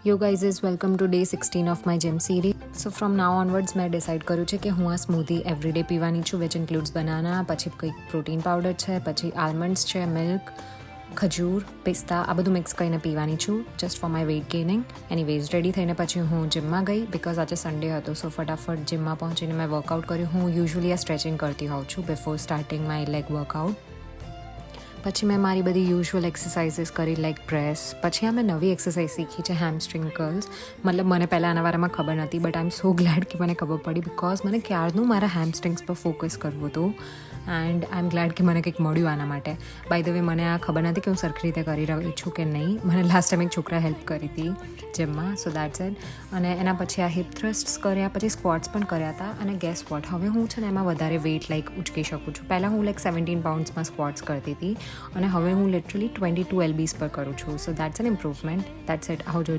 Yo guys is welcome to day 16 of my gym series. So from now onwards મેં decide કર્યું છે કે હું આ સ્મૂધી એવરીડે પીવાની છું, વિચ ઇન્ક્લુડ્સ બનાના, પછી કંઈક પ્રોટીન પાવડર છે, પછી આલમંડ્સ છે, મિલ્ક, ખજૂર, પિસ્તા, આ બધું મિક્સ કરીને પીવાની છું just for my weight gaining. Anyways ready થઈને પછી હું જિમમાં ગઈ બિકોઝ આજે સન્ડે હતો. સો ફટાફટ જિમમાં પહોંચીને મેં વર્કઆઉટ કર્યું. હું યુઝ્યુઅલી આ સ્ટ્રેચિંગ કરતી હોઉં છું before starting my leg workout. પછી મેં મારી બધી યુઝ્યુઅલ એક્સરસાઇઝીસ કરી લાઈક પ્રેસ. પછી આ મેં નવી એક્સરસાઇઝ શીખી છે હેમસ્ટ્રિંગ કર્લ્સ. મતલબ મને પહેલાં આના બારામાં ખબર નહોતી but I M so glad કે મને ખબર પડી બિકોઝ મને ક્યારનું મારા હેમસ્ટ્રિંગ્સ પર ફોકસ કરવું હતું એન્ડ આઈ એમ ગ્લેડ કે મને કંઈક મળ્યું આના માટે. બાય ધ વે મને આ ખબર નથી કે હું સરખી રીતે કરી રહી છું કે નહીં. મને લાસ્ટ ટાઈમ એક છોકરા હેલ્પ કરી હતી જિમમાં, સો દેટ્સ ઇટ. અને એના પછી આ હિપ થ્રસ્ટ્સ કર્યા, પછી સ્ક્વોટ્સ પણ કર્યા હતા. અને ગેસ વોટ, હવે હું છે ને એમાં વધારે વેઇટ લાઈક ઉચકી શકું છું. પહેલાં હું લાઈક 17 પાઉન્ડ્સમાં સ્ક્વોટ્સ કરતી હતી અને હવે હું લિટરલી 22 LBs પર કરું છું. So that's an improvement. That's it. આવજો.